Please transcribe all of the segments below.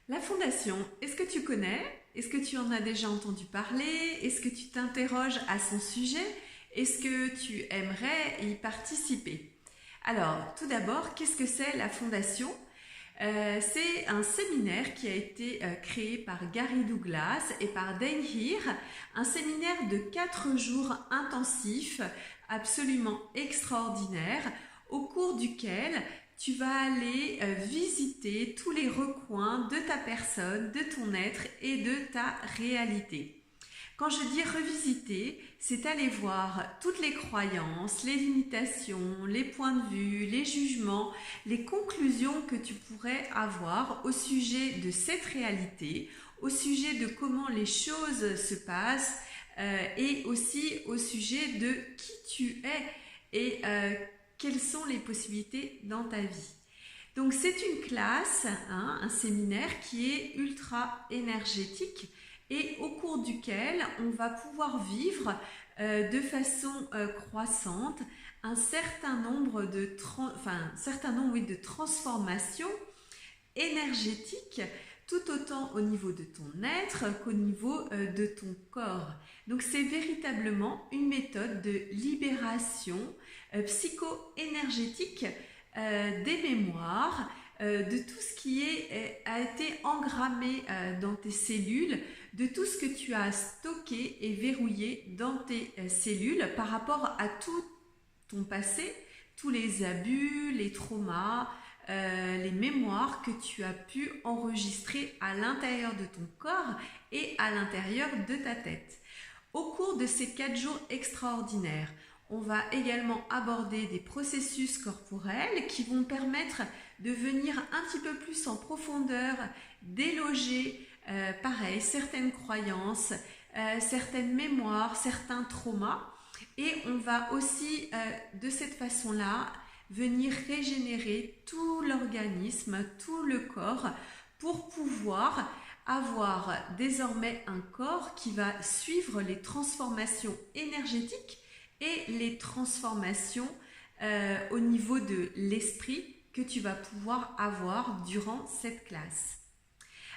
La fondation, est-ce que tu connais? Est-ce que tu en as déjà entendu parler? Est-ce que tu t'interroges à son sujet? Est-ce que tu aimerais y participer? Alors, tout d'abord, qu'est-ce que c'est la fondation? C'est un séminaire qui a été créé par Gary Douglas et par Dane Heer, un séminaire de 4 jours intensifs, absolument extraordinaire, au cours duquel tu vas aller visiter tous les recoins de ta personne, de ton être et de ta réalité. Quand je dis revisiter, c'est aller voir toutes les croyances, les limitations, les points de vue, les jugements, les conclusions que tu pourrais avoir au sujet de cette réalité, au sujet de comment les choses se passent et aussi au sujet de qui tu es et quelles sont les possibilités dans ta vie. Donc c'est une classe, un séminaire qui est ultra énergétique et au cours duquel on va pouvoir vivre de façon croissante un certain nombre de transformations énergétiques tout autant au niveau de ton être qu'au niveau de ton corps. Donc c'est véritablement une méthode de libération psycho-énergétique des mémoires, de tout ce qui a été engrammé dans tes cellules, de tout ce que tu as stocké et verrouillé dans tes cellules par rapport à tout ton passé, tous les abus, les traumas, les mémoires que tu as pu enregistrer à l'intérieur de ton corps et à l'intérieur de ta tête. Au cours de ces 4 jours extraordinaires, on va également aborder des processus corporels qui vont permettre de venir un petit peu plus en profondeur, déloger pareil, certaines croyances, certaines mémoires, certains traumas. Et on va aussi de cette façon-là venir régénérer tout l'organisme, tout le corps pour pouvoir avoir désormais un corps qui va suivre les transformations énergétiques et les transformations au niveau de l'esprit que tu vas pouvoir avoir durant cette classe.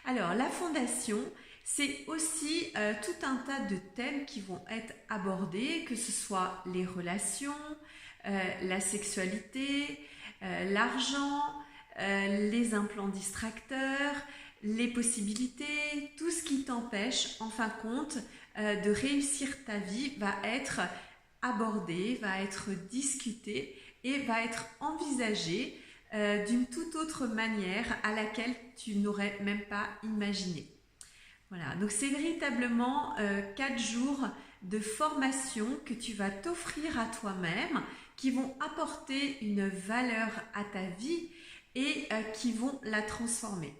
Alors, la fondation, c'est aussi tout un tas de thèmes qui vont être abordés, que ce soit les relations, la sexualité, l'argent, les implants distracteurs, les possibilités, tout ce qui t'empêche, en fin de compte, de réussir ta vie va être abordé, va être discuté et va être envisagé d'une toute autre manière à laquelle tu n'aurais même pas imaginé. Voilà, donc c'est véritablement 4 jours de formation que tu vas t'offrir à toi-même, qui vont apporter une valeur à ta vie et qui vont la transformer.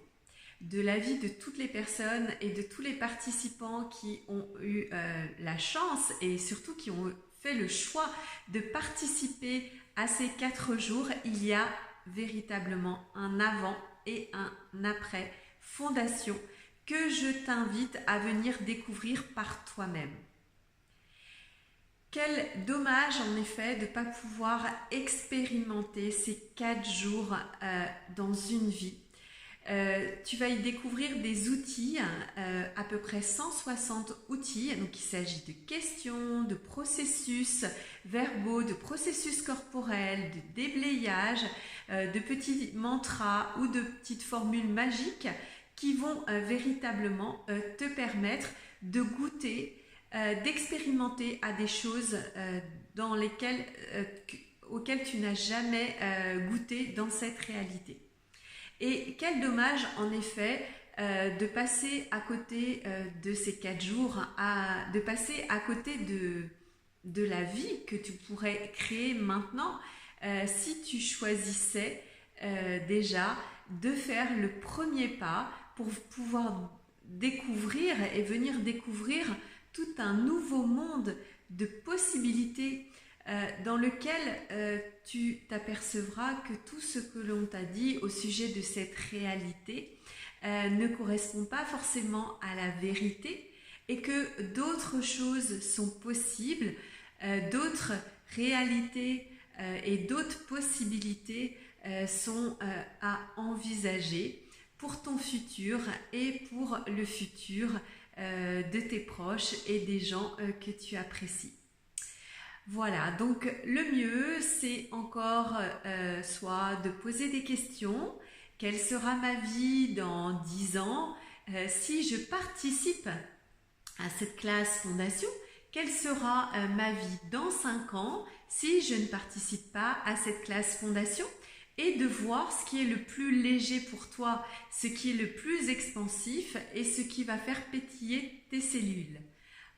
De la vie de toutes les personnes et de tous les participants qui ont eu la chance et surtout qui ont fait le choix de participer à ces 4 jours, il y a véritablement un avant et un après fondation que je t'invite à venir découvrir par toi-même. Quel dommage en effet de ne pas pouvoir expérimenter ces 4 jours dans une vie. Tu vas y découvrir des outils, à peu près 160 outils. Donc il s'agit de questions, de processus verbaux, de processus corporels, de déblayage, de petits mantras ou de petites formules magiques qui vont véritablement te permettre de goûter, d'expérimenter à des choses auxquelles tu n'as jamais goûté dans cette réalité. Et quel dommage en effet de passer à côté de ces 4 jours, de passer à côté de la vie que tu pourrais créer maintenant si tu choisissais déjà de faire le premier pas pour pouvoir découvrir et venir découvrir tout un nouveau monde de possibilités dans lequel tu t'apercevras que tout ce que l'on t'a dit au sujet de cette réalité ne correspond pas forcément à la vérité et que d'autres choses sont possibles, d'autres réalités et d'autres possibilités sont à envisager pour ton futur et pour le futur de tes proches et des gens que tu apprécies. Voilà, donc le mieux, c'est encore soit de poser des questions. Quelle sera ma vie dans 10 ans si je participe à cette classe fondation? Quelle sera ma vie dans 5 ans si je ne participe pas à cette classe fondation? Et de voir ce qui est le plus léger pour toi, ce qui est le plus expansif et ce qui va faire pétiller tes cellules.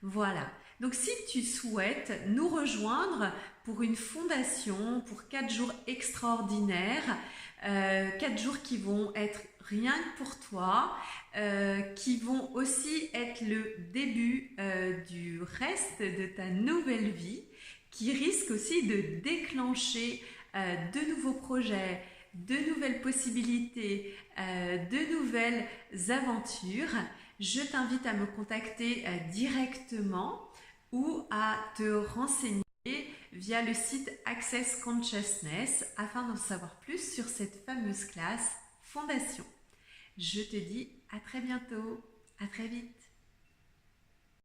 Voilà. Donc si tu souhaites nous rejoindre pour une fondation, pour 4 jours extraordinaires, 4 jours qui vont être rien que pour toi, qui vont aussi être le début du reste de ta nouvelle vie, qui risque aussi de déclencher de nouveaux projets, de nouvelles possibilités, de nouvelles aventures. Je t'invite à me contacter directement ou à te renseigner via le site Access Consciousness afin d'en savoir plus sur cette fameuse classe fondation. Je te dis à très bientôt, à très vite.